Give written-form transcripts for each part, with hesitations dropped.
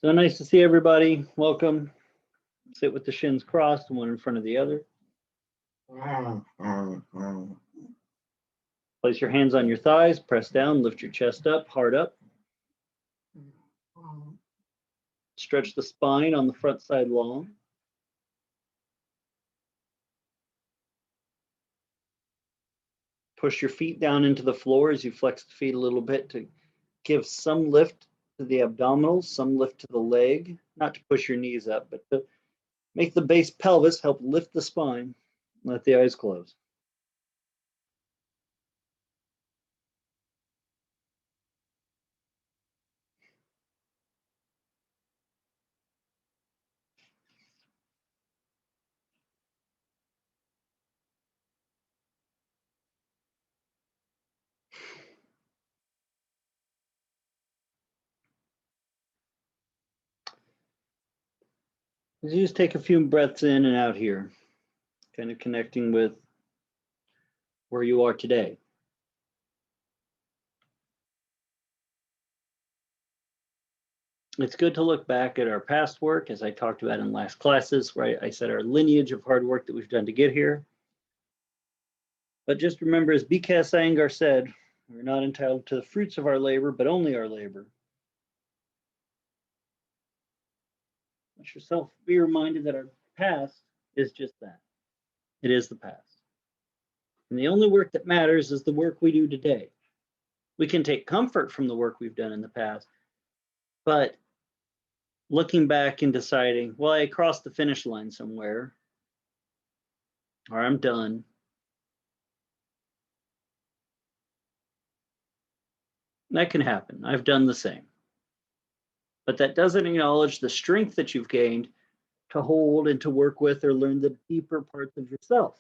So nice to see everybody. Welcome. Sit with the shins crossed, one in front of the other. Place your hands on your thighs, press down, lift your chest up, heart up. Stretch the spine on the front side long. Push your feet down into the floor as you flex the feet a little bit to give some lift to the abdominals, some lift to the leg, not to push your knees up, but to make the base pelvis help lift the spine. Let the eyes close. You just take a few breaths in and out here, kind of connecting with where you are today. It's good to look back at our past work, as I talked about in last classes, right? I said our lineage of hard work that we've done to get here. But just remember, as B.K.S. Iyengar said, we're not entitled to the fruits of our labor, but only our labor. Let yourself be reminded that our past is just that. It is the past. And the only work that matters is the work we do today. We can take comfort from the work we've done in the past, but looking back and deciding, well, I crossed the finish line somewhere, or I'm done. That can happen. I've done the same. But that doesn't acknowledge the strength that you've gained to hold and to work with or learn the deeper parts of yourself.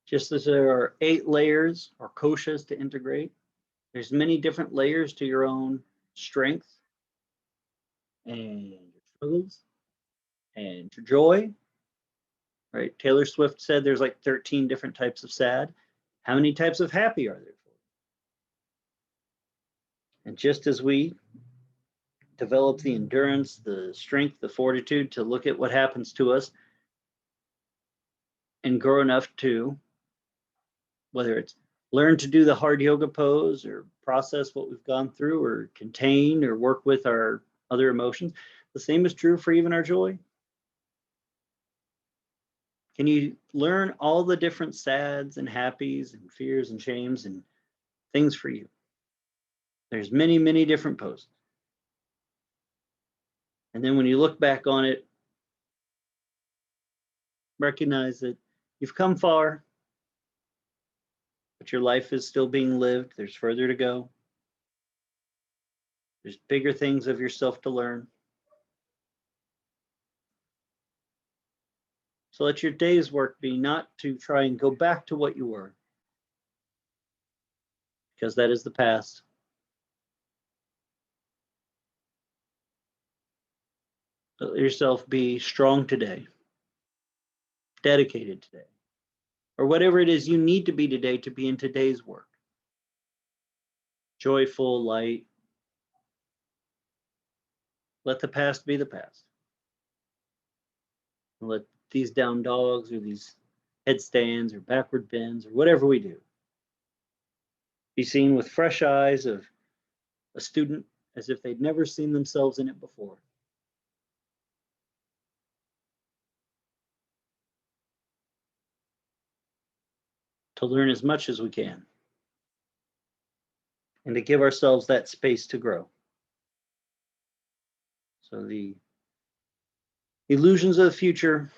Just as there are 8 layers or koshas to integrate, there's many different layers to your own strength and your struggles and your joy, right? Taylor Swift said there's like 13 different types of sad. How many types of happy are there? And just as we develop the endurance, the strength, the fortitude to look at what happens to us and grow enough to, whether it's learn to do the hard yoga pose or process what we've gone through or contain or work with our other emotions, the same is true for even our joy. Can you learn all the different sads and happies and fears and shames and things for you? There's many, many different poses. And then when you look back on it, recognize that you've come far, but your life is still being lived. There's further to go. There's bigger things of yourself to learn. So let your day's work be not to try and go back to what you were, because that is the past. Let yourself be strong today, dedicated today, or whatever it is you need to be today to be in today's work. Joyful, light. Let the past be the past. Let these down dogs or these headstands or backward bends or whatever we do be seen with fresh eyes of a student as if they'd never seen themselves in it before. To learn as much as we can and to give ourselves that space to grow. So the illusions of the future,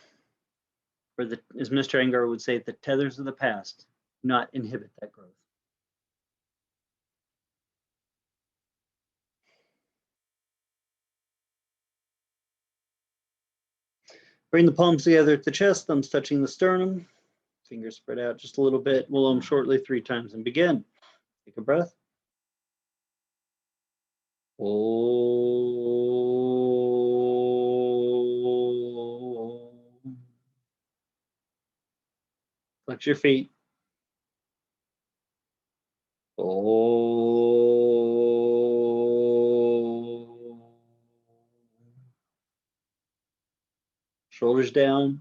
or the, as Mr. Iyengar would say, the tethers of the past, do not inhibit that growth. Bring the palms together at the chest, thumbs touching the sternum, fingers spread out just a little bit. We'll Om shortly 3 times and begin. Take a breath. Om. Flex your feet. Om. Shoulders down,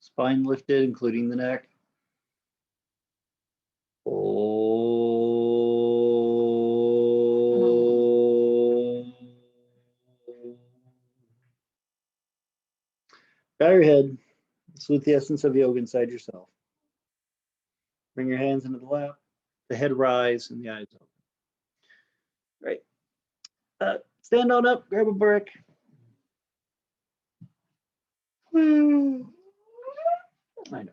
spine lifted, including the neck. Bow your head. Salute the essence of yoga inside yourself. Bring your hands into the lap, the head rise, and the eyes open. Great. Stand on up, grab a brick. I know.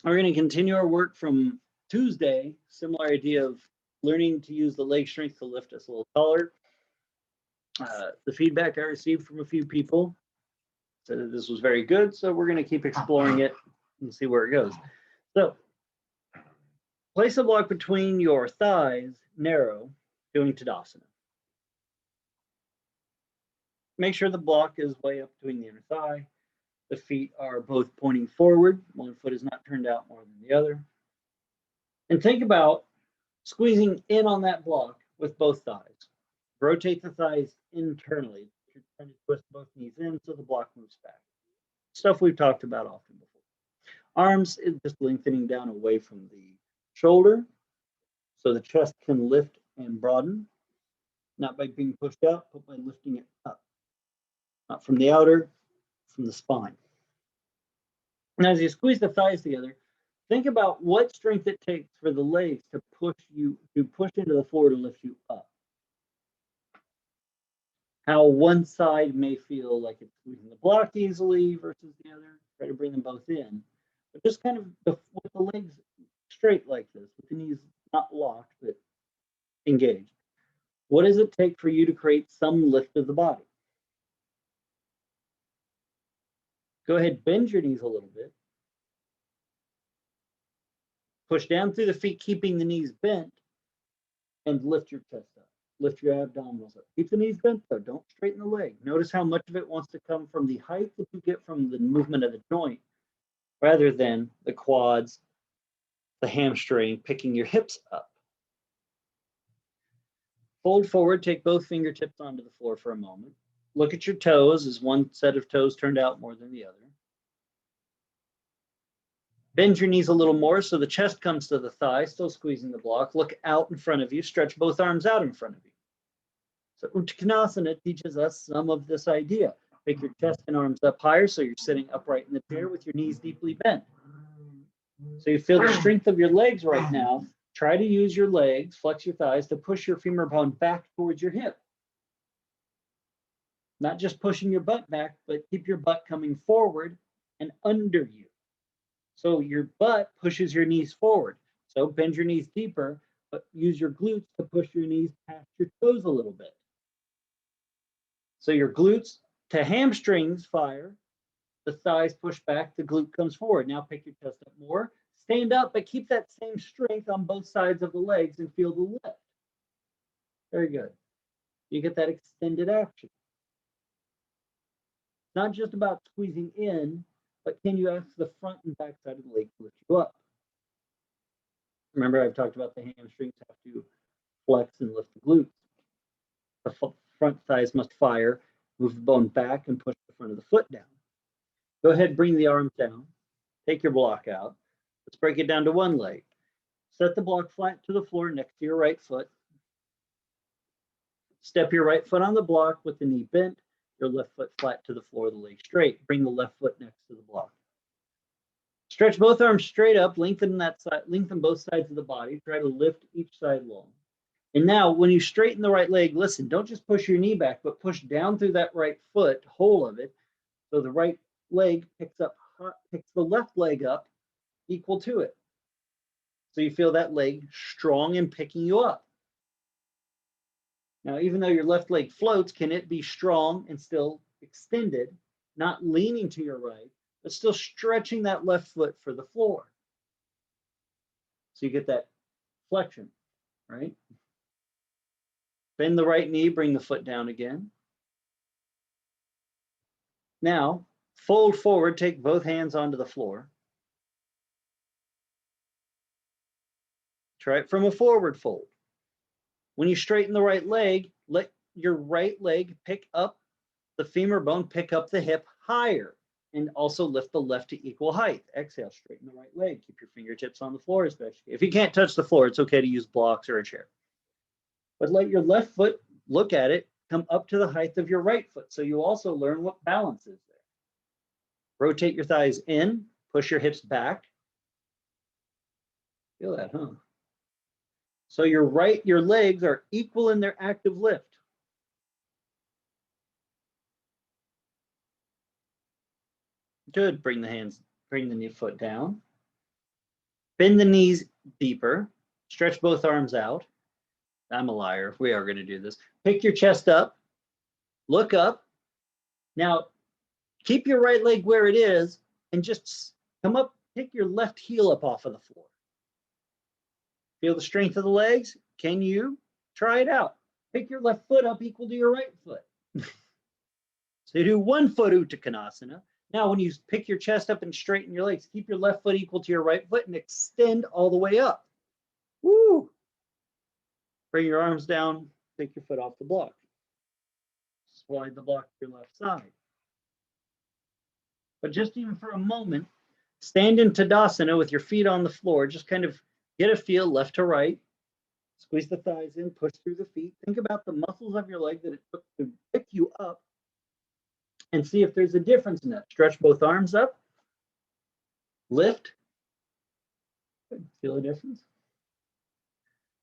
We're going to continue our work from Tuesday. Similar idea of learning to use the leg strength to lift us a little taller. The feedback I received from a few people said that this was very good, so we're going to keep exploring it and see where it goes. So, place a block between your thighs, narrow, doing Tadasana. Make sure the block is way up between the inner thigh. The feet are both pointing forward. One foot is not turned out more than the other. And think about squeezing in on that block with both thighs. Rotate the thighs internally. You're trying to twist both knees in so the block moves back. Stuff we've talked about often before. Arms is just lengthening down away from the shoulder so the chest can lift and broaden, not by being pushed out, but by lifting it up. Not from the outer, from the spine. Now, as you squeeze the thighs together, think about what strength it takes for the legs to push into the floor to lift you up. How one side may feel like it's squeezing the block easily versus the other. Try to bring them both in. But just kind of with the legs straight like this, with the knees not locked, but engaged. What does it take for you to create some lift of the body? Go ahead, bend your knees a little bit. Push down through the feet, keeping the knees bent, and lift your chest up. Lift your abdominals up. Keep the knees bent though, don't straighten the leg. Notice how much of it wants to come from the height that you get from the movement of the joint, rather than the quads, the hamstring, picking your hips up. Fold forward, take both fingertips onto the floor for a moment. Look at your toes. Is one set of toes turned out more than the other? Bend your knees a little more so the chest comes to the thigh, still squeezing the block. Look out in front of you. Stretch both arms out in front of you. So Uttanasana teaches us some of this idea. Pick your chest and arms up higher so you're sitting upright in the chair with your knees deeply bent. So you feel the strength of your legs right now. Try to use your legs, flex your thighs to push your femur bone back towards your hip. Not just pushing your butt back, but keep your butt coming forward and under you. So your butt pushes your knees forward. So bend your knees deeper, but use your glutes to push your knees past your toes a little bit. So your glutes to hamstrings fire, the thighs push back, the glute comes forward. Now pick your chest up more. Stand up, but keep that same strength on both sides of the legs and feel the lift. Very good. You get that extended action. Not just about squeezing in, but can you ask the front and back side of the leg to lift you up? Remember, I've talked about the hamstrings have to flex and lift the glutes. The front thighs must fire, move the bone back and push the front of the foot down. Go ahead, bring the arms down. Take your block out. Let's break it down to one leg. Set the block flat to the floor next to your right foot. Step your right foot on the block with the knee bent, your left foot flat to the floor, the leg straight. Bring the left foot next to the block. Stretch both arms straight up, lengthen that side, lengthen both sides of the body. Try to lift each side long. And now when you straighten the right leg, listen, don't just push your knee back, but push down through that right foot, whole of it. So the right leg picks the left leg up equal to it. So you feel that leg strong and picking you up. Now, even though your left leg floats, can it be strong and still extended, not leaning to your right, but still stretching that left foot for the floor? So you get that flexion, right? Bend the right knee, bring the foot down again. Now, fold forward, take both hands onto the floor. Try it from a forward fold. When you straighten the right leg, let your right leg pick up the femur bone, pick up the hip higher and also lift the left to equal height. Exhale, straighten the right leg. Keep your fingertips on the floor, especially. If you can't touch the floor, it's okay to use blocks or a chair. But let your left foot, look at it, come up to the height of your right foot. So you also learn what balance is there. Rotate your thighs in, push your hips back. Feel that, huh? So your legs are equal in their active lift. Good. Bring the knee foot down. Bend the knees deeper. Stretch both arms out. I'm a liar. We are going to do this. Pick your chest up. Look up. Now, keep your right leg where it is and just come up, pick your left heel up off of the floor. Feel the strength of the legs? Can you? Try it out. Pick your left foot up equal to your right foot. So you do 1 foot Uttanasana. Now, when you pick your chest up and straighten your legs, keep your left foot equal to your right foot and extend all the way up. Woo! Bring your arms down, take your foot off the block. Slide the block to your left side. But just even for a moment, stand in Tadasana with your feet on the floor. Just kind of get a feel left to right. Squeeze the thighs in, push through the feet. Think about the muscles of your leg that it took to pick you up and see if there's a difference in that. Stretch both arms up. Lift. Feel a difference?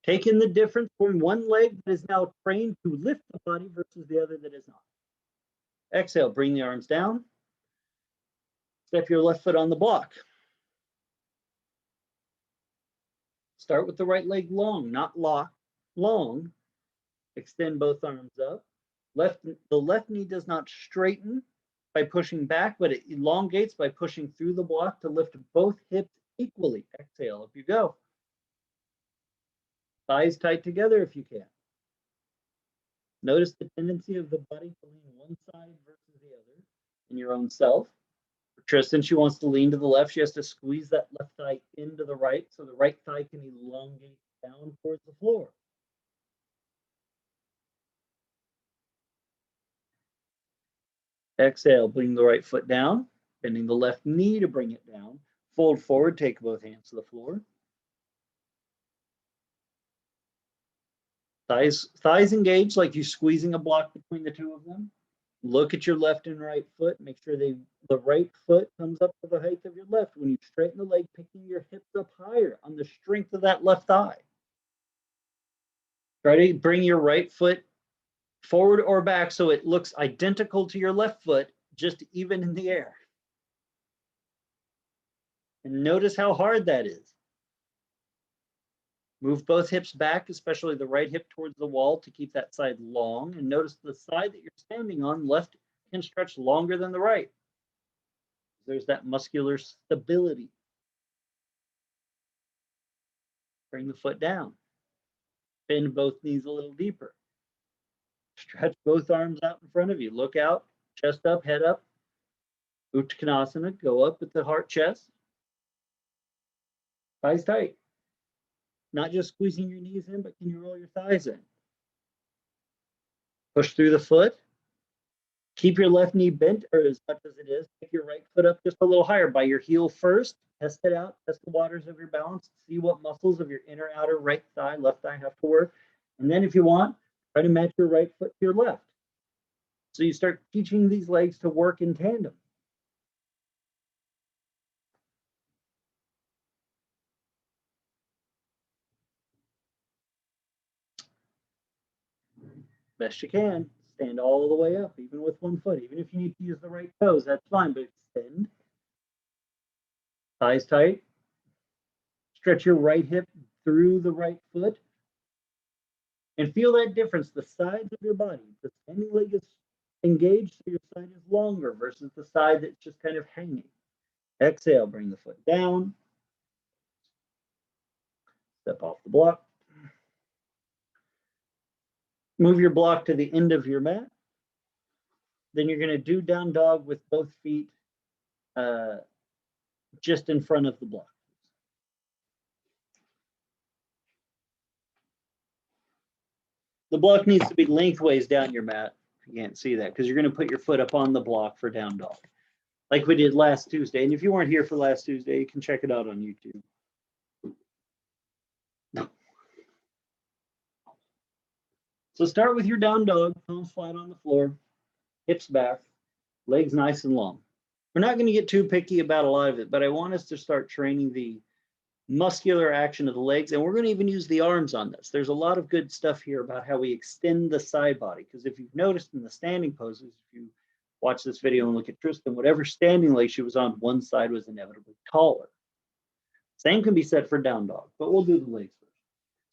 Take in the difference from one leg that is now trained to lift the body versus the other that is not. Exhale, bring the arms down. Step your left foot on the block. Start with the right leg long, not lock, long. Extend both arms up. The left knee does not straighten by pushing back, but it elongates by pushing through the block to lift both hips equally. Exhale, up you go. Thighs tight together if you can. Notice the tendency of the body to lean one side versus the other in your own self. For Tristan, she wants to lean to the left. She has to squeeze that left thigh into the right so the right thigh can elongate down towards the floor. Exhale, bring the right foot down, bending the left knee to bring it down. Fold forward, take both hands to the floor. Thighs engaged like you're squeezing a block between the two of them. Look at your left and right foot. Make sure the right foot comes up to the height of your left. When you straighten the leg, picking your hips up higher on the strength of that left thigh. Try to bring your right foot forward or back so it looks identical to your left foot, just even in the air. And notice how hard that is. Move both hips back, especially the right hip towards the wall to keep that side long. And notice the side that you're standing on, left can stretch longer than the right. There's that muscular stability. Bring the foot down. Bend both knees a little deeper. Stretch both arms out in front of you. Look out, chest up, head up. Uttanasana, go up with the heart chest. Thighs tight. Not just squeezing your knees in, but can you roll your thighs in? Push through the foot. Keep your left knee bent, or as much as it is. Take your right foot up just a little higher by your heel first. Test it out. Test the waters of your balance. See what muscles of your inner, outer, right thigh, left thigh have to work. And then if you want, try to match your right foot to your left. So you start teaching these legs to work in tandem. Best you can. Stand all the way up, even with one foot. Even if you need to use the right toes, that's fine, but extend. Thighs tight. Stretch your right hip through the right foot. And feel that difference, the sides of your body. The standing leg is engaged, so your side is longer versus the side that's just kind of hanging. Exhale, bring the foot down. Step off the block. Move your block to the end of your mat. Then you're going to do down dog with both feet just in front of the block. The block needs to be lengthways down your mat. You can't see that because you're going to put your foot up on the block for down dog, like we did last Tuesday. And if you weren't here for last Tuesday, you can check it out on YouTube. So start with your down dog, palms flat on the floor, hips back, legs nice and long. We're not going to get too picky about a lot of it, but I want us to start training the muscular action of the legs, and we're going to even use the arms on this. There's a lot of good stuff here about how we extend the side body, because if you've noticed in the standing poses, if you watch this video and look at Tristan, whatever standing leg she was on, one side was inevitably taller. Same can be said for down dog, but we'll do the legs first.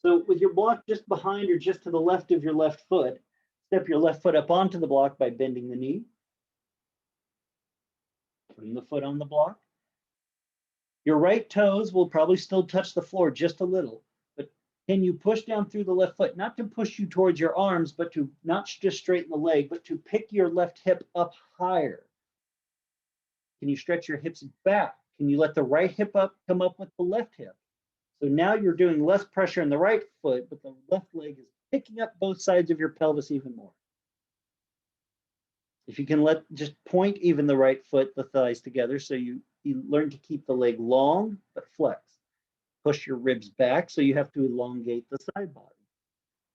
So with your block just behind or just to the left of your left foot, step your left foot up onto the block by bending the knee, putting the foot on the block. Your right toes will probably still touch the floor just a little, but can you push down through the left foot, not to push you towards your arms, but to not just straighten the leg, but to pick your left hip up higher? Can you stretch your hips back? Can you let the right hip up come up with the left hip? So now you're doing less pressure in the right foot, but the left leg is picking up both sides of your pelvis even more. If you can just point even the right foot, the thighs together, so you learn to keep the leg long but flex. Push your ribs back, so you have to elongate the side body.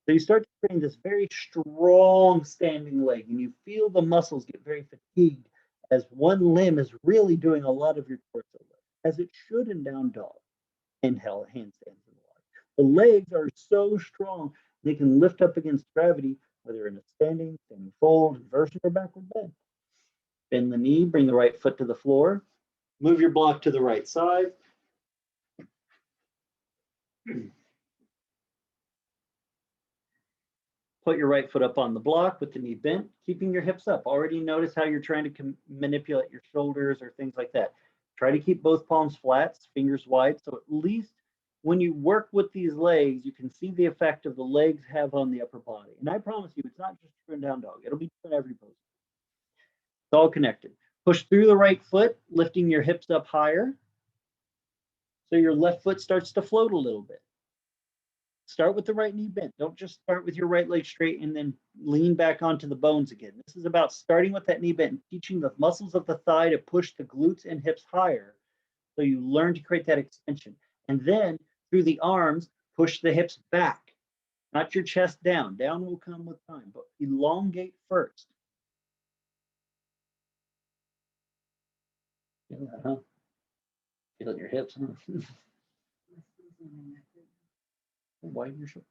So you start to train this very strong standing leg, and you feel the muscles get very fatigued as one limb is really doing a lot of your torso lift, as it should in down dog and handstands and the like. The legs are so strong they can lift up against gravity, whether in a standing fold, inversion, or backward bend. Bend the knee, bring the right foot to the floor, move your block to the right side. Put your right foot up on the block with the knee bent, keeping your hips up. Already notice how you're trying to manipulate your shoulders or things like that. Try to keep both palms flat, fingers wide, so at least when you work with these legs, you can see the effect of the legs have on the upper body. And I promise you, it's not just for down dog. It'll be different every pose. It's all connected. Push through the right foot, lifting your hips up higher, so your left foot starts to float a little bit. Start with the right knee bent. Don't just start with your right leg straight and then lean back onto the bones again. This is about starting with that knee bent and teaching the muscles of the thigh to push the glutes and hips higher, so you learn to create that extension. And then through the arms, push the hips back, not your chest down. Down will come with time, but elongate first. Feel that, huh? Feel your hips, huh? Widen your shoulders.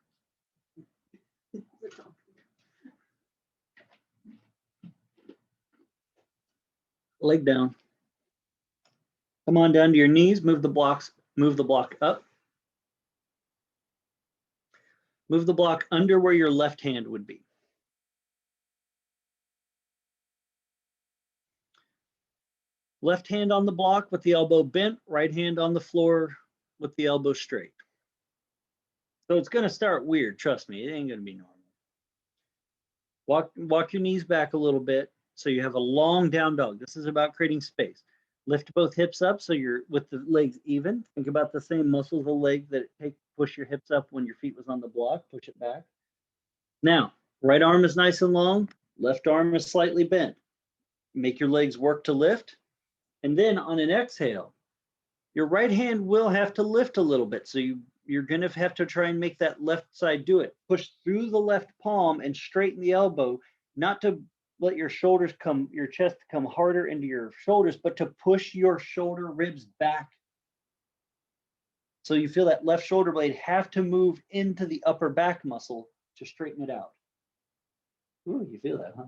Leg down. Come on down to your knees. Move the block up. Move the block under where your left hand would be. Left hand on the block with the elbow bent, right hand on the floor with the elbow straight. So it's going to start weird, trust me, it ain't going to be normal. Walk your knees back a little bit so you have a long down dog. This is about creating space. Lift both hips up so you're with the legs even. Think about the same muscles of the leg that it takes to push your hips up when your feet was on the block. Push it back. Now, right arm is nice and long. Left arm is slightly bent. Make your legs work to lift. And then on an exhale, your right hand will have to lift a little bit. So you're going to have to try and make that left side do it. Push through the left palm and straighten the elbow, not to let your chest come harder into your shoulders, but to push your shoulder ribs back. So you feel that left shoulder blade have to move into the upper back muscle to straighten it out. Ooh, you feel that, huh?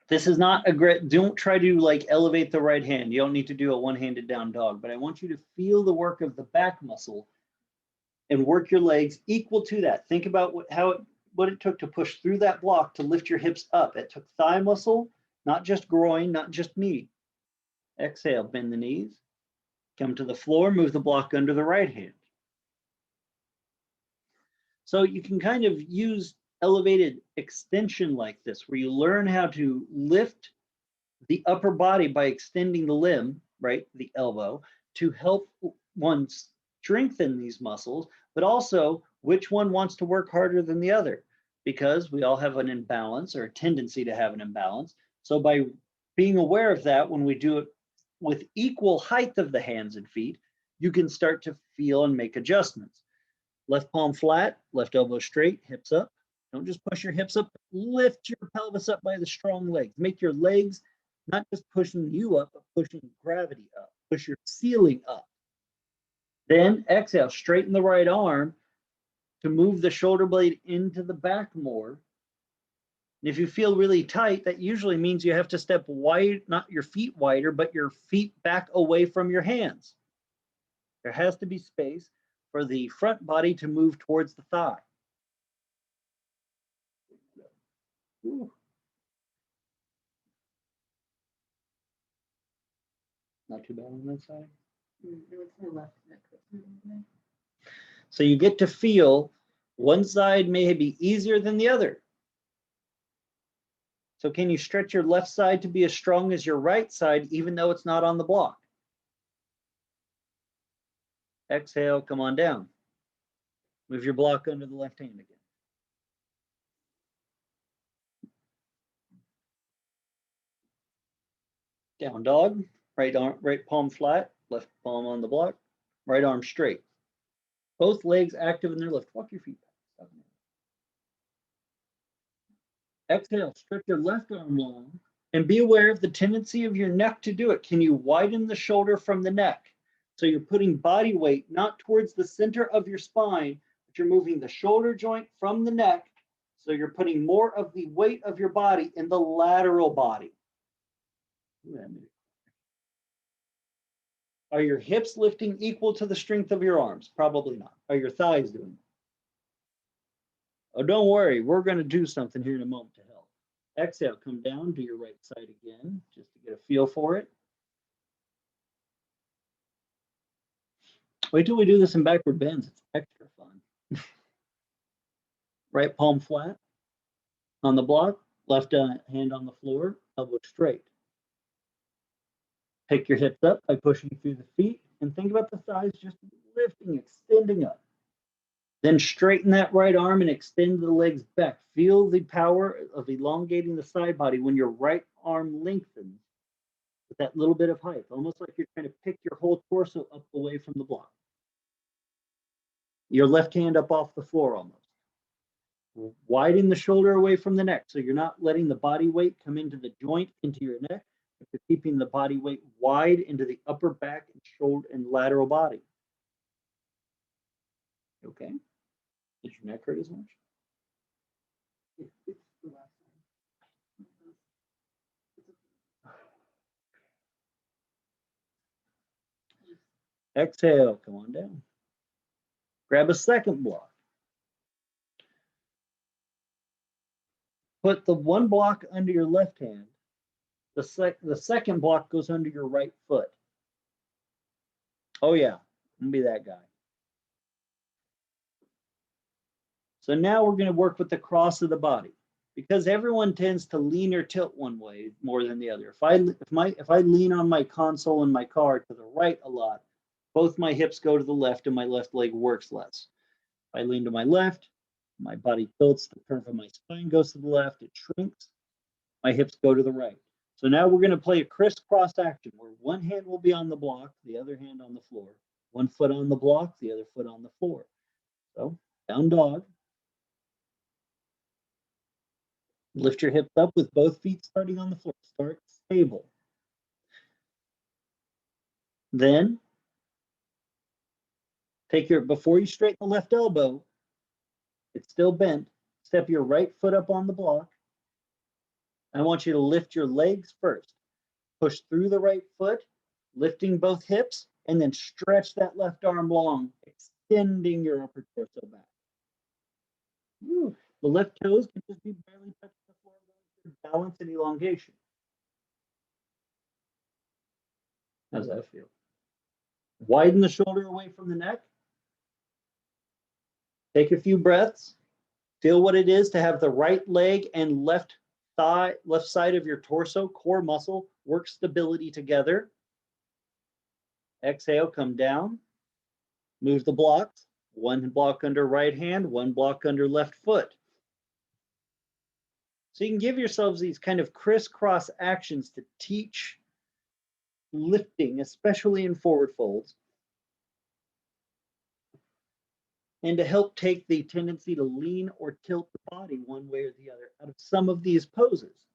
This is not a great, don't try to like elevate the right hand. You don't need to do a one-handed down dog, but I want you to feel the work of the back muscle and work your legs equal to that. Think about what it took to push through that block to lift your hips up. It took thigh muscle, not just groin, not just knee. Exhale, bend the knees, come to the floor, move the block under the right hand. So you can kind of use elevated extension like this, where you learn how to lift the upper body by extending the limb, right, the elbow, to help one strengthen these muscles, but also which one wants to work harder than the other. because we all have an imbalance or a tendency to have an imbalance. So by being aware of that, when we do it with equal height of the hands and feet, you can start to feel and make adjustments. Left palm flat, left elbow straight, hips up. Don't just push your hips up, lift your pelvis up by the strong legs. Make your legs not just pushing you up, but pushing gravity up. Push your ceiling up. Then exhale, straighten the right arm to move the shoulder blade into the back more. And if you feel really tight, that usually means you have to step wide, not your feet wider, but your feet back away from your hands. There has to be space for the front body to move towards the thigh. Ooh. Not too bad on that side. So you get to feel one side may be easier than the other. So can you stretch your left side to be as strong as your right side, even though it's not on the block? Exhale, come on down. Move your block under the left hand again. Down dog, right palm flat, left palm on the block, right arm straight. Both legs active in their lift. Walk your feet back. Exhale, stretch your left arm long and be aware of the tendency of your neck to do it. Can you widen the shoulder from the neck? So you're putting body weight not towards the center of your spine, but you're moving the shoulder joint from the neck. So you're putting more of the weight of your body in the lateral body. Are your hips lifting equal to the strength of your arms? Probably not. Are your thighs doing it? Oh, don't worry. We're going to do something here in a moment to help. Exhale, come down, do your right side again, just to get a feel for it. Wait till we do this in backward bends. It's extra fun. Right palm flat on the block, left hand on the floor, elbow straight. Pick your hips up by pushing through the feet and think about the thighs just lifting, extending up. Then straighten that right arm and extend the legs back. Feel the power of elongating the side body when your right arm lengthens with that little bit of height, almost like you're trying to pick your whole torso up away from the block. Your left hand up off the floor almost. Widen the shoulder away from the neck so you're not letting the body weight come into the joint, into your neck, but you're keeping the body weight wide into the upper back and shoulder and lateral body. Okay? Does your neck hurt as much? Exhale, come on down. Grab a second block. Put the one block under your left hand. The second block goes under your right foot. Oh yeah, I'm gonna be that guy. So now we're going to work with the cross of the body, because everyone tends to lean or tilt one way more than the other. If I lean on my console in my car to the right a lot, both my hips go to the left and my left leg works less. If I lean to my left, my body tilts, the curve of my spine goes to the left, it shrinks, my hips go to the right. So now we're going to play a crisscross action where one hand will be on the block, the other hand on the floor. One foot on the block, the other foot on the floor. So down dog. Lift your hips up with both feet starting on the floor. Start stable. Then before you straighten the left elbow, it's still bent, step your right foot up on the block. I want you to lift your legs first. Push through the right foot, lifting both hips, and then stretch that left arm long, extending your upper torso back. Woo. The left toes can just be barely touching the floor for balance and elongation. How's that feel? Widen the shoulder away from the neck. Take a few breaths. Feel what it is to have the right leg and left side of your torso, core muscle, work stability together. Exhale, come down. Move the blocks. One block under right hand, one block under left foot. So you can give yourselves these kind of crisscross actions to teach lifting, especially in forward folds, and to help take the tendency to lean or tilt the body one way or the other out of some of these poses.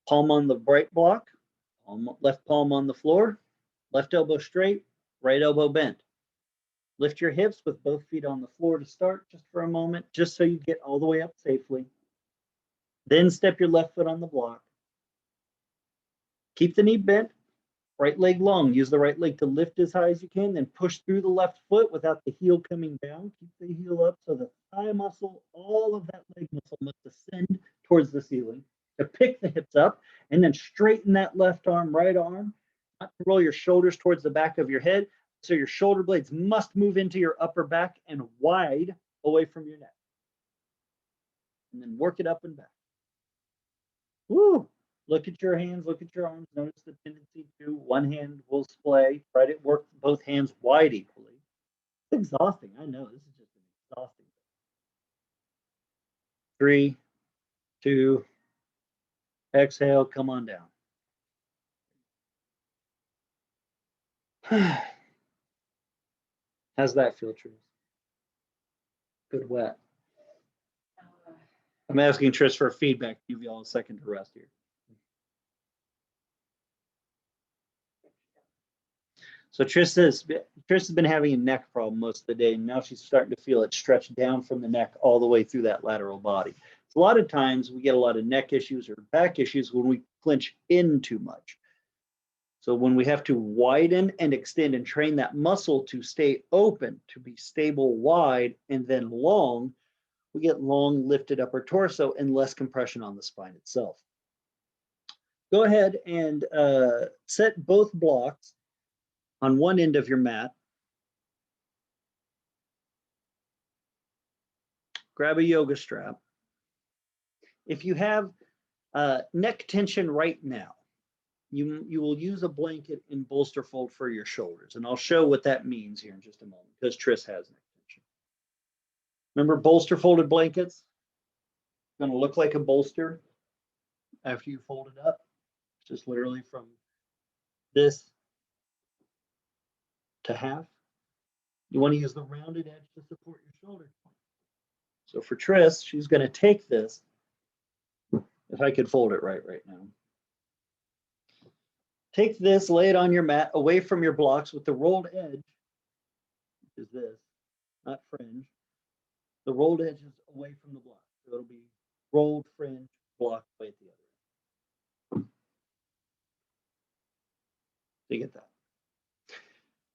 Palm on the right block, left palm on the floor, left elbow straight, right elbow bent. Lift your hips with both feet on the floor to start just for a moment, just so you get all the way up safely. Then step your left foot on the block. Keep the knee bent, right leg long. Use the right leg to lift as high as you can, then push through the left foot without the heel coming down. Keep the heel up so the thigh muscle, all of that leg muscle must ascend towards the ceiling. To pick the hips up and then straighten that left arm, right arm. Not to roll your shoulders towards the back of your head. So your shoulder blades must move into your upper back and wide away from your neck. And then work it up and back. Woo! Look at your hands, look at your arms. Notice the tendency to one hand will splay. Try to work both hands wide equally. It's exhausting. I know this is just exhausting. 3, 2, exhale, come on down. How's that feel, Tris? Good wet. I'm asking Tris for feedback. Give you all a second to rest here. So Tris has been having a neck problem most of the day, and now she's starting to feel it stretch down from the neck all the way through that lateral body. So a lot of times we get a lot of neck issues or back issues when we clench in too much. So when we have to widen and extend and train that muscle to stay open, to be stable, wide, and then long, we get long lifted upper torso and less compression on the spine itself. Go ahead and set both blocks on one end of your mat. Grab a yoga strap. If you have neck tension right now, you will use a blanket and bolster fold for your shoulders. And I'll show what that means here in just a moment, because Tris has neck tension. Remember bolster folded blankets? It's going to look like a bolster after you fold it up. It's just literally from this to half. You want to use the rounded edge to support your shoulder. So for Tris, she's going to take this. If I could fold it right now. Take this, lay it on your mat away from your blocks with the rolled edge, which is this, not fringe. The rolled edge is away from the block. So it'll be rolled, fringe, block, way at the other end. So you get that.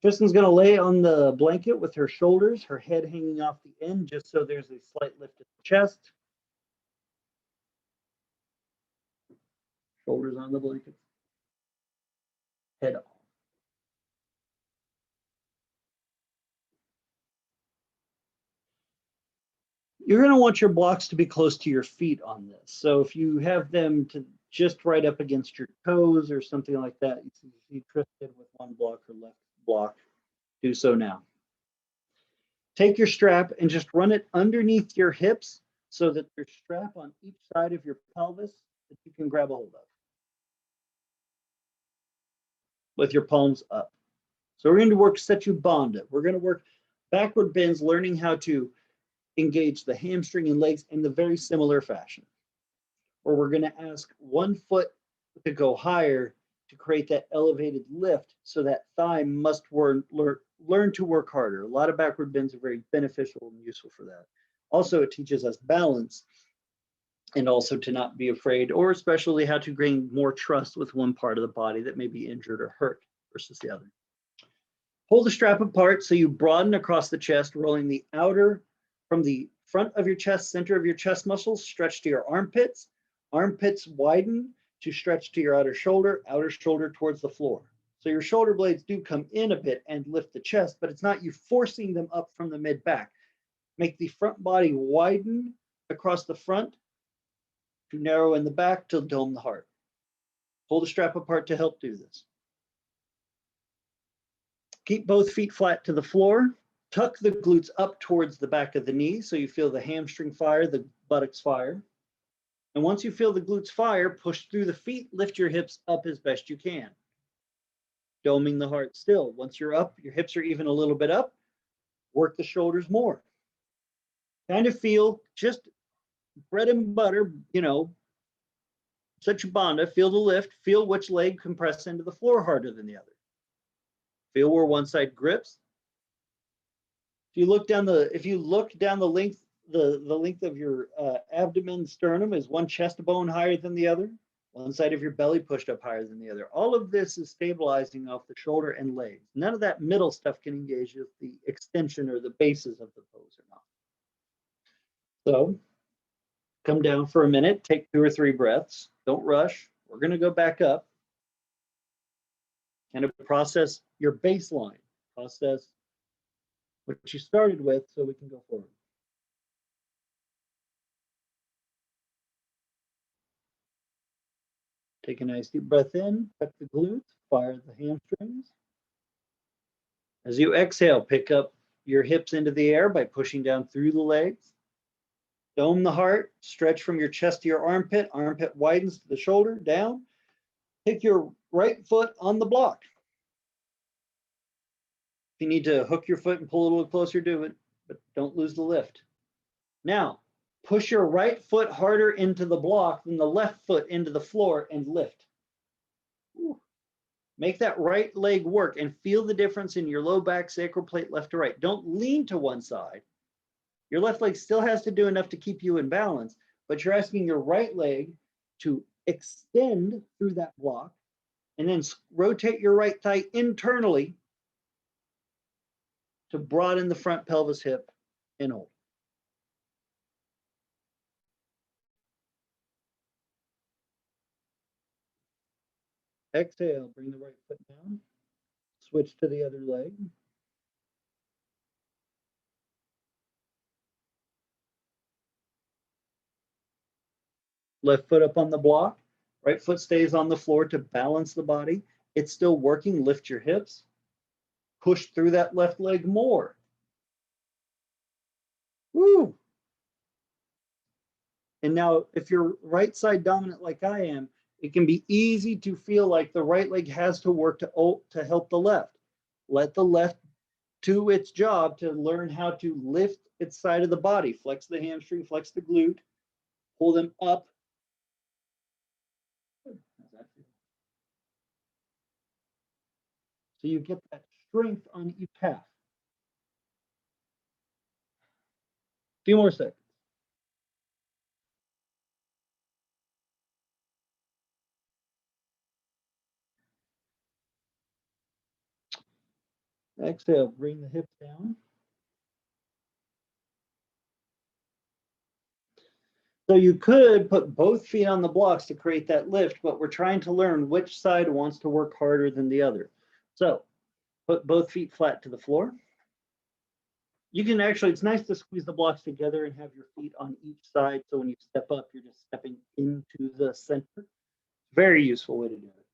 Tristan's going to lay on the blanket with her shoulders, her head hanging off the end, just so there's a slight lift at the chest. Shoulders on the blanket. Head off. You're going to want your blocks to be close to your feet on this. So if you have them to just right up against your toes or something like that, you see Tristan with one block or left block, do so now. Take your strap and just run it underneath your hips so that there's strap on each side of your pelvis that you can grab a hold of with your palms up. So we're going to work Setu Bandha. We're going to work backward bends, learning how to engage the hamstring and legs in the very similar fashion. Or we're going to ask one foot to go higher to create that elevated lift, so that thigh must learn to work harder. A lot of backward bends are very beneficial and useful for that. Also, it teaches us balance and also to not be afraid, or especially how to gain more trust with one part of the body that may be injured or hurt versus the other. Pull the strap apart so you broaden across the chest, rolling the outer from the front of your chest, center of your chest muscles, stretch to your armpits. Armpits widen to stretch to your outer shoulder towards the floor. So your shoulder blades do come in a bit and lift the chest, but it's not you forcing them up from the mid-back. Make the front body widen across the front to narrow in the back to dome the heart. Pull the strap apart to help do this. Keep both feet flat to the floor. Tuck the glutes up towards the back of the knee so you feel the hamstring fire, the buttocks fire. And once you feel the glutes fire, push through the feet, lift your hips up as best you can. Doming the heart still. Once you're up, your hips are even a little bit up, work the shoulders more. Kind of feel just bread and butter, you know, such a bandha, feel the lift, feel which leg can press into the floor harder than the other. Feel where one side grips. If you look down the length of your abdomen, sternum, is one chest bone higher than the other, one side of your belly pushed up higher than the other. All of this is stabilizing off the shoulder and legs. None of that middle stuff can engage with the extension or the bases of the pose or not. So come down for a minute, take 2 or 3 breaths. Don't rush. We're going to go back up and process your baseline. Process what you started with so we can go forward. Take a nice deep breath in, tuck the glutes, fire the hamstrings. As you exhale, pick up your hips into the air by pushing down through the legs. Dome the heart, stretch from your chest to your armpit. Armpit widens to the shoulder, down. Take your right foot on the block. If you need to hook your foot and pull a little closer, do it, but don't lose the lift. Now, push your right foot harder into the block than the left foot into the floor and lift. Ooh. Make that right leg work and feel the difference in your low back, sacral plate, left to right. Don't lean to one side. Your left leg still has to do enough to keep you in balance, but you're asking your right leg to extend through that block and then rotate your right thigh internally to broaden the front pelvis hip and hold. Exhale, bring the right foot down. Switch to the other leg. Left foot up on the block. Right foot stays on the floor to balance the body. It's still working. Lift your hips. Push through that left leg more. Woo! And now, if you're right side dominant like I am, it can be easy to feel like the right leg has to work to help the left. Let the left do its job to learn how to lift its side of the body. Flex the hamstring, flex the glute, pull them up. So you get that strength on each half. A few more seconds. Exhale, bring the hips down. So you could put both feet on the blocks to create that lift, but we're trying to learn which side wants to work harder than the other. So put both feet flat to the floor. You can actually, it's nice to squeeze the blocks together and have your feet on each side. So when you step up, you're just stepping into the center. Very useful way to do it.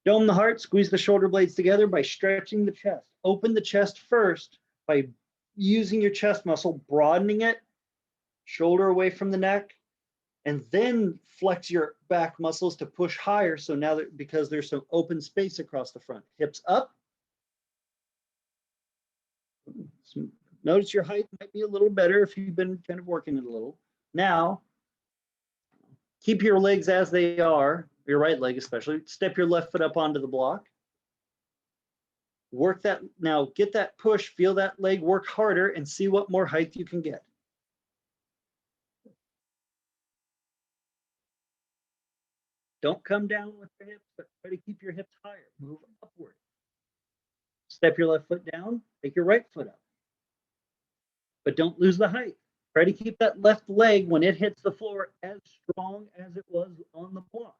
Dome the heart, squeeze the shoulder blades together by stretching the chest. Open the chest first by using your chest muscle, broadening it, shoulder away from the neck, and then flex your back muscles to push higher. So now that because there's some open space across the front, hips up. Notice your height might be a little better if you've been kind of working it a little. Now, keep your legs as they are, your right leg especially. Step your left foot up onto the block. Work that, now get that push, feel that leg work harder and see what more height you can get. Don't come down with your hips, but try to keep your hips higher. Move upward. Step your left foot down, take your right foot up. But don't lose the height. Try to keep that left leg when it hits the floor as strong as it was on the block.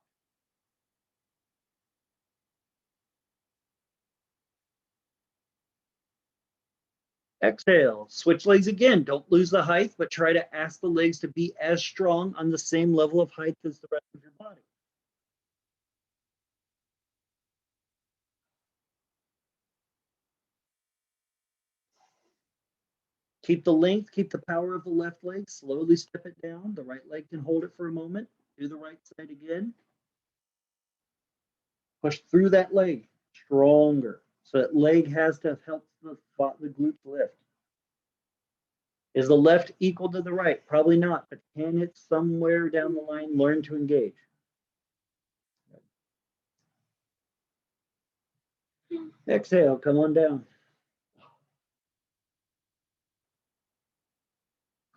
Exhale, switch legs again. Don't lose the height, but try to ask the legs to be as strong on the same level of height as the rest of your body. Keep the length, keep the power of the left leg. Slowly step it down. The right leg can hold it for a moment. Do the right side again. Push through that leg stronger. So that leg has to help the glutes lift. Is the left equal to the right? Probably not, but can it somewhere down the line learn to engage? Exhale, come on down.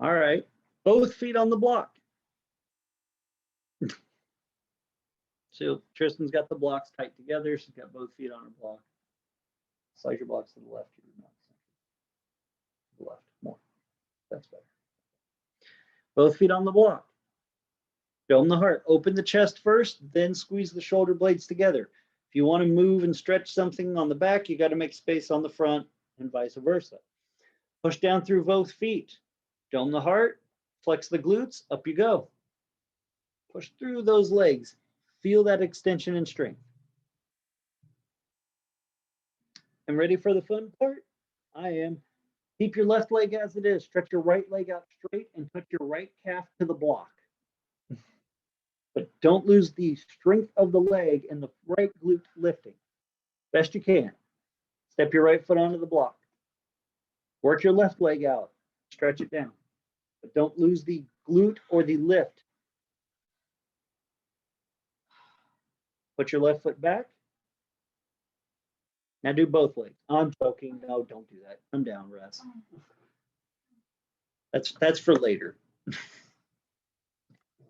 All right, both feet on the block. So Tristan's got the blocks tight together. She's got both feet on her block. Slide your blocks to the left. To the left, more. That's better. Both feet on the block. Dome the heart. Open the chest first, then squeeze the shoulder blades together. If you want to move and stretch something on the back, you got to make space on the front and vice versa. Push down through both feet. Dome the heart. Flex the glutes. Up you go. Push through those legs. Feel that extension and strength. And ready for the fun part? I am. Keep your left leg as it is. Stretch your right leg out straight and touch your right calf to the block. But don't lose the strength of the leg and the right glute lifting. Best you can. Step your right foot onto the block. Work your left leg out. Stretch it down. But don't lose the glute or the lift. Put your left foot back. Now do both legs. I'm joking. No, don't do that. Come down, rest. That's for later.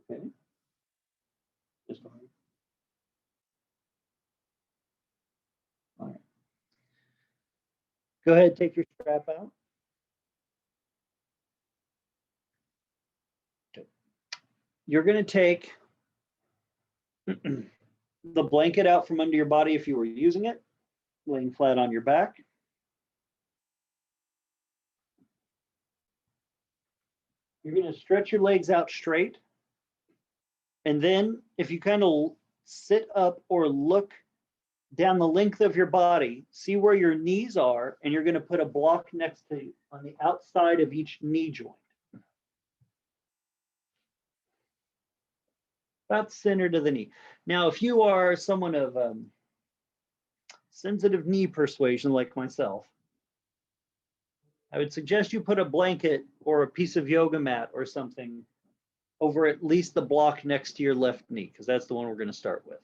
Okay. All right. Go ahead, take your strap out. You're going to take the blanket out from under your body if you were using it, laying flat on your back. You're going to stretch your legs out straight. And then if you kind of sit up or look down the length of your body, see where your knees are, and you're going to put a block next to you on the outside of each knee joint. About center to the knee. Now, if you are someone of sensitive knee persuasion like myself, I would suggest you put a blanket or a piece of yoga mat or something over at least the block next to your left knee, because that's the one we're going to start with.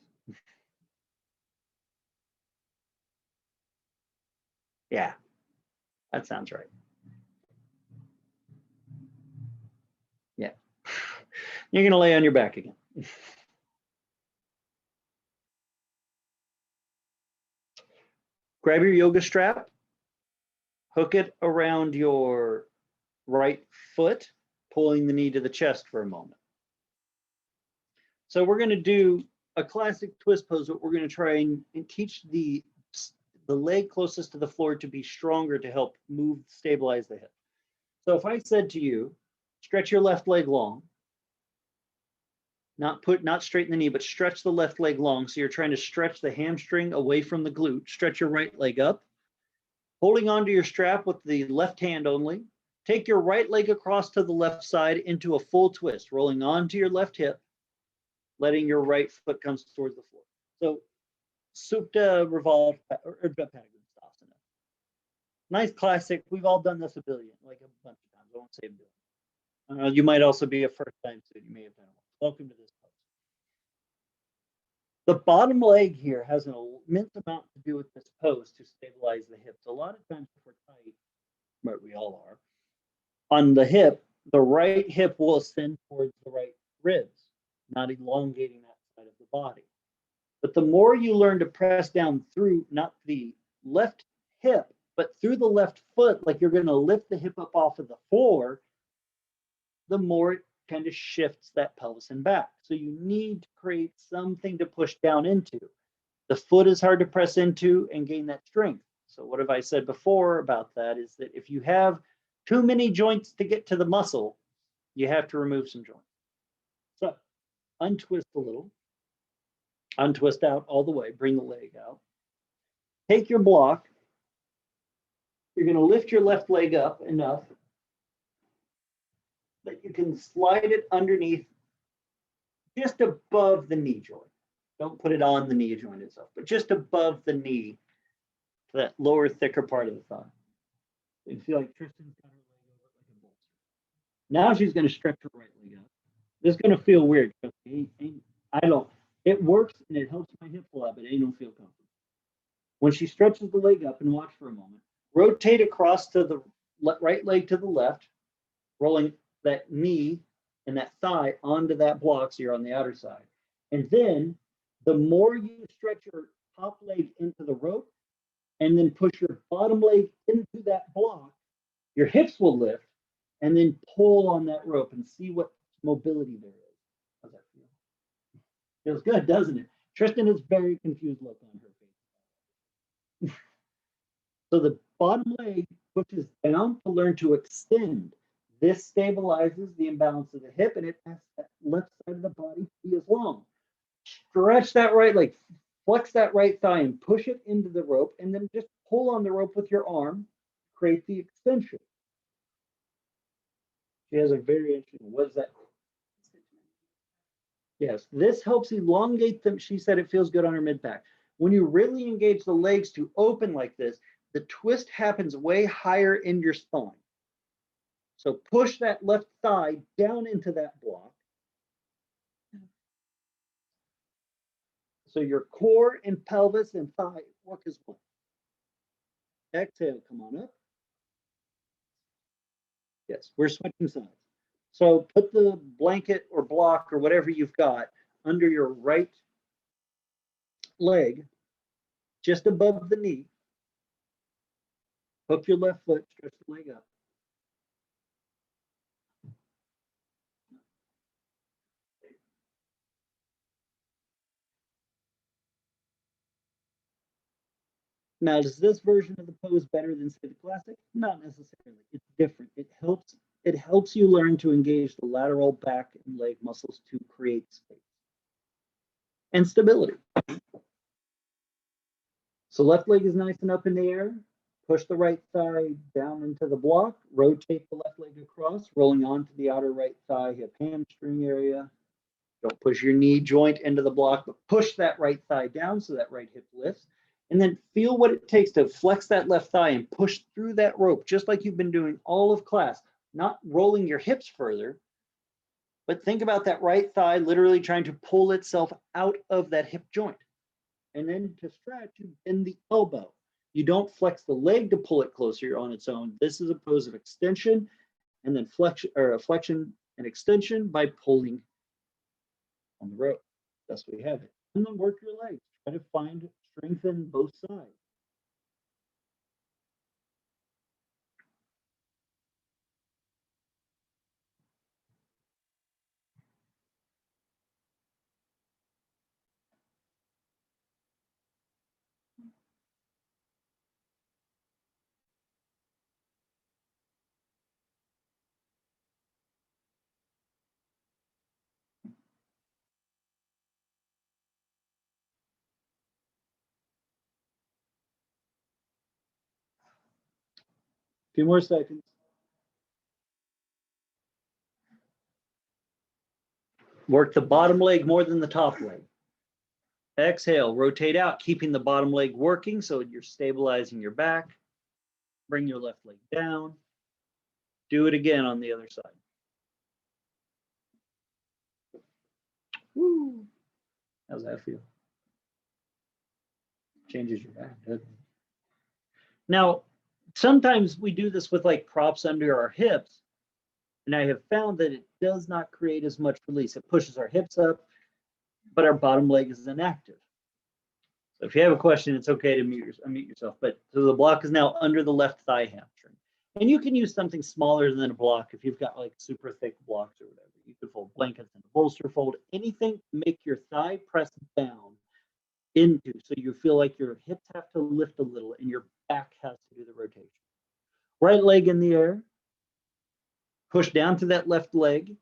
Yeah, that sounds right. Yeah. You're going to lay on your back again. Grab your yoga strap, hook it around your right foot, pulling the knee to the chest for a moment. So we're going to do a classic twist pose, but we're going to try and teach the leg closest to the floor to be stronger to help move, stabilize the hip. So if I said to you, stretch your left leg long, not straighten the knee, but stretch the left leg long. So you're trying to stretch the hamstring away from the glute. Stretch your right leg up, holding onto your strap with the left hand only. Take your right leg across to the left side into a full twist, rolling onto your left hip, letting your right foot come towards the floor. So Supta Revolve or Padagustasana. Nice classic. We've all done this a bunch of times. I won't say a billion. You might also be a first time student. You may have done it. Welcome to this pose. The bottom leg here has an immense amount to do with this pose to stabilize the hips. A lot of times if we're tight, but we all are, on the hip, the right hip will ascend towards the right ribs, not elongating that side of the body. But the more you learn to press down through, not the left hip, but through the left foot, like you're going to lift the hip up off of the floor, the more it kind of shifts that pelvis and back. So you need to create something to push down into. The foot is hard to press into and gain that strength. So what have I said before about that is that if you have too many joints to get to the muscle, you have to remove some joints. So untwist a little. Untwist out all the way. Bring the leg out. Take your block. You're going to lift your left leg up enough that you can slide it underneath just above the knee joint. Don't put it on the knee joint itself, but just above the knee, that lower, thicker part of the thigh. You feel like Tristan's got her leg over like a bolster. Now she's going to stretch her right leg up. This is going to feel weird. I don't. It works and it helps my hip pull out, but I don't feel comfortable. When she stretches the leg up, and watch for a moment, rotate across to the right leg to the left, rolling that knee and that thigh onto that block so you're on the outer side. And then the more you stretch your top leg into the rope and then push your bottom leg into that block, your hips will lift, and then pull on that rope and see what mobility there is. How's that feel? Feels good, doesn't it? Tristan has very confused look on her face. So the bottom leg pushes down to learn to extend. This stabilizes the imbalance of the hip, and it makes that left side of the body be as long. Stretch that right leg, flex that right thigh, and push it into the rope, and then just pull on the rope with your arm, create the extension. She has a very interesting, what is that? Yes, this helps elongate them. She said it feels good on her mid-back. When you really engage the legs to open like this, the twist happens way higher in your spine. So push that left thigh down into that block. So your core and pelvis and thigh work as one. Exhale, come on up. Yes, we're switching sides. So put the blanket or block or whatever you've got under your right leg, just above the knee. Hook your left foot, stretch the leg up. Now, is this version of the pose better than, say, the classic? Not necessarily. It's different. It helps you learn to engage the lateral back and leg muscles to create space and stability. So left leg is nice and up in the air. Push the right thigh down into the block. Rotate the left leg across, rolling onto the outer right thigh, hip hamstring area. Don't push your knee joint into the block, but push that right thigh down so that right hip lifts. And then feel what it takes to flex that left thigh and push through that rope, just like you've been doing all of class, not rolling your hips further, but think about that right thigh literally trying to pull itself out of that hip joint. And then to stretch, you bend the elbow. You don't flex the leg to pull it closer on its own. This is a pose of extension and then flexion and extension by pulling on the rope. That's what we have it. And then work your legs. Try to find strengthen both sides. A few more seconds. Work the bottom leg more than the top leg. Exhale, rotate out, keeping the bottom leg working so you're stabilizing your back. Bring your left leg down. Do it again on the other side. Woo. How's that feel? Changes your back, doesn't it? Now, sometimes we do this with like props under our hips, and I have found that it does not create as much release. It pushes our hips up, but our bottom leg is inactive. So if you have a question, it's okay to unmute yourself. But so the block is now under the left thigh hamstring. And you can use something smaller than a block if you've got like super thick blocks or whatever. You could fold blankets and a bolster fold, anything to make your thigh press down into so you feel like your hips have to lift a little and your back has to do the rotation. Right leg in the air. Push down to that left leg.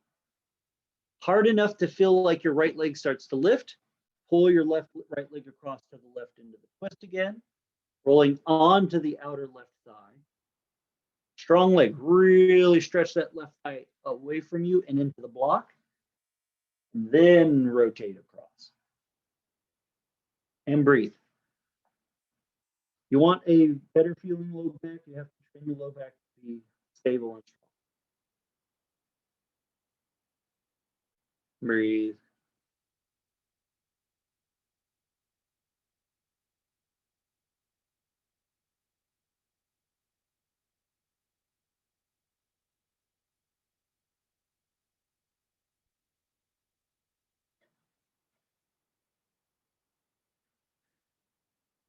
Hard enough to feel like your right leg starts to lift. Pull your right leg across to the left into the twist again. Rolling onto the outer left thigh. Strong leg. Really stretch that left thigh away from you and into the block. Then rotate across. And breathe. You want a better feeling low back, you have to train your low back to be stable and strong. Breathe.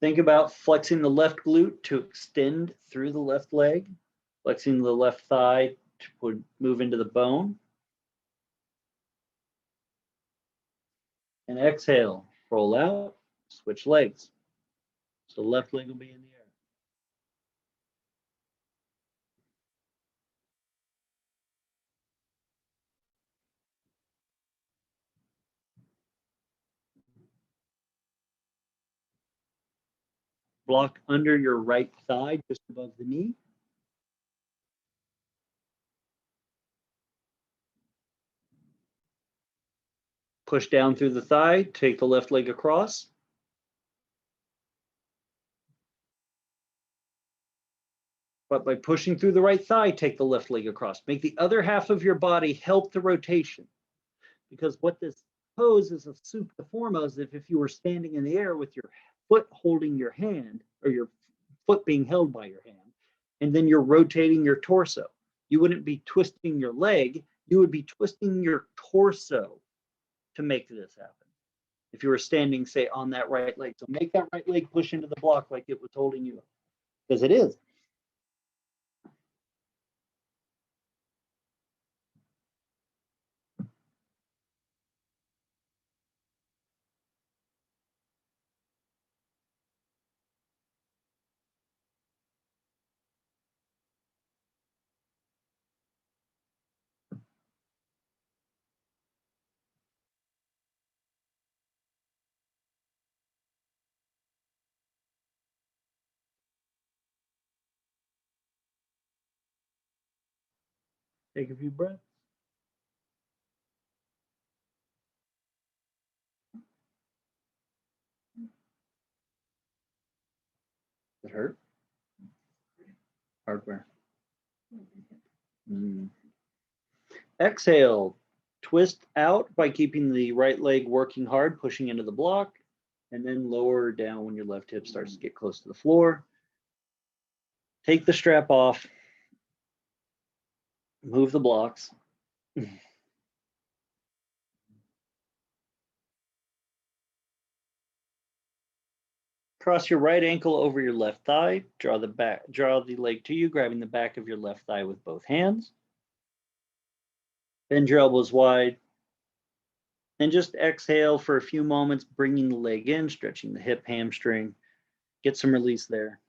Think about flexing the left glute to extend through the left leg, flexing the left thigh to move into the bone. And exhale, roll out, switch legs. So the left leg will be in the air. Block under your right thigh, just above the knee. Push down through the thigh, take the left leg across. But by pushing through the right thigh, take the left leg across. Make the other half of your body help the rotation. Because what this pose is a soup to foremost, if you were standing in the air with your foot holding your hand, or your foot being held by your hand, and then you're rotating your torso. You wouldn't be twisting your leg, you would be twisting your torso to make this happen. If you were standing, say, on that right leg. So make that right leg push into the block like it was holding you, because it is. Take a few breaths. It hurt? Hardware. Exhale, twist out by keeping the right leg working hard, pushing into the block, and then lower down when your left hip starts to get close to the floor. Take the strap off, move the blocks. Cross your right ankle over your left thigh, draw the leg to you, grabbing the back of your left thigh with both hands. Bend your elbows wide. And just exhale for a few moments, bringing the leg in, stretching the hip, hamstring. Get some release there.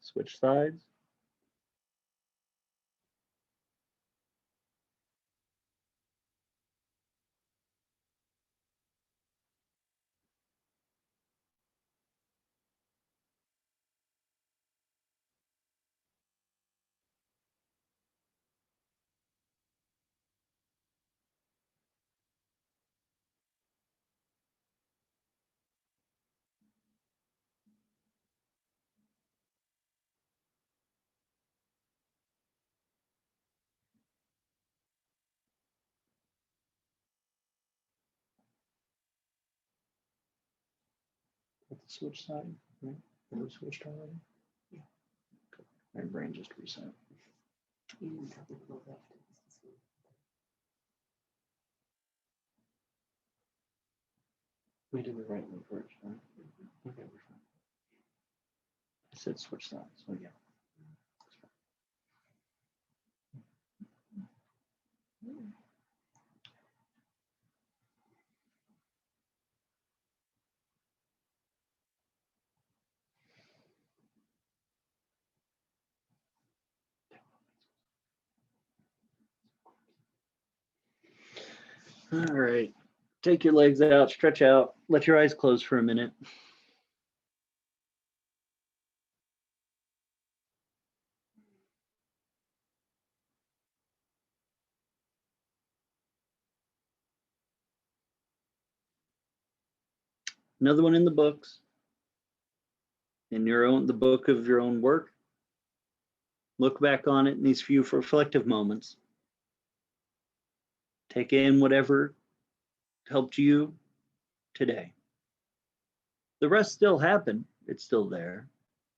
Switch sides. Switch side, right? Or we switched already? Yeah. My brain just reset. You didn't tell me to go left. We did the right one first, right? Okay, we're fine. I said switch sides, so yeah. All right. Take your legs out, stretch out, let your eyes close for a minute. Another one in the books. In the book of your own work. Look back on it in these few reflective moments. Take in whatever helped you today. The rest still happen, it's still there,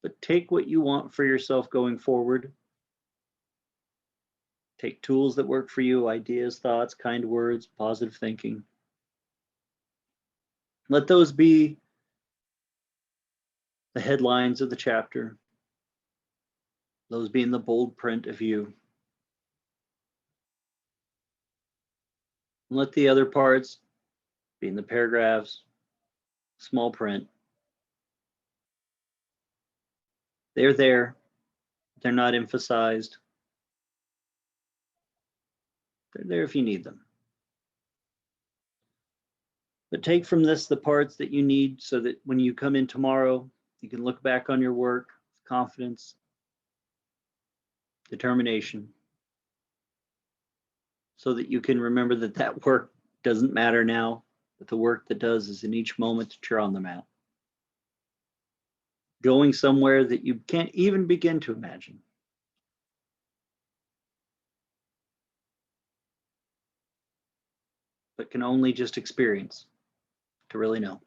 but take what you want for yourself going forward. Take tools that work for you, ideas, thoughts, kind words, positive thinking. Let those be the headlines of the chapter, those being the bold print of you. And let the other parts, being the paragraphs, small print. They're there. They're not emphasized. They're there if you need them. But take from this the parts that you need so that when you come in tomorrow, you can look back on your work with confidence, determination, so that you can remember that that work doesn't matter now, but the work that does is in each moment that you're on the mat. Going somewhere that you can't even begin to imagine. But can only just experience to really know.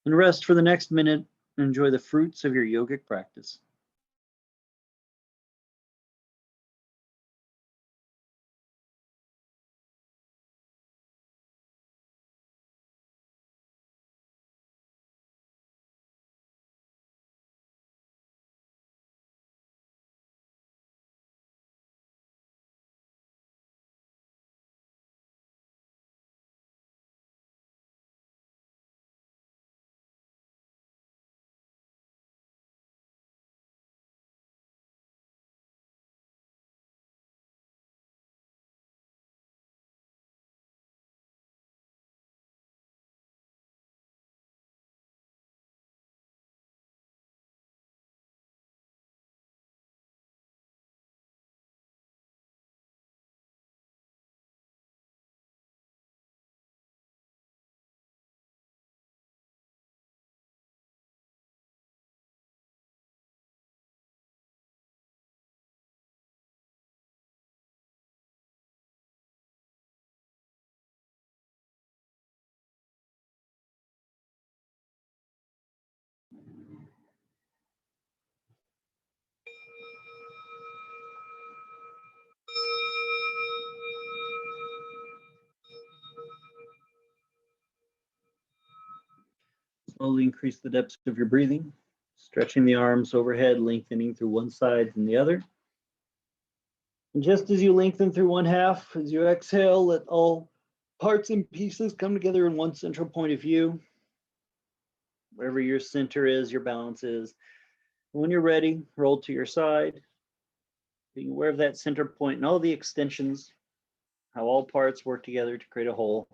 And rest for the next minute and enjoy the fruits of your yogic practice. Slowly increase the depths of your breathing, stretching the arms overhead, lengthening through one side and the other. And just as you lengthen through one half, as you exhale, let all parts and pieces come together in one central point of view. Wherever your center is, your balance is. When you're ready, roll to your side, being aware of that center point and all the extensions, how all parts work together to create a whole.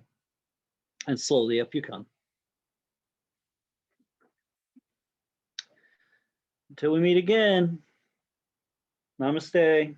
And slowly up you come. Until we meet again, namaste.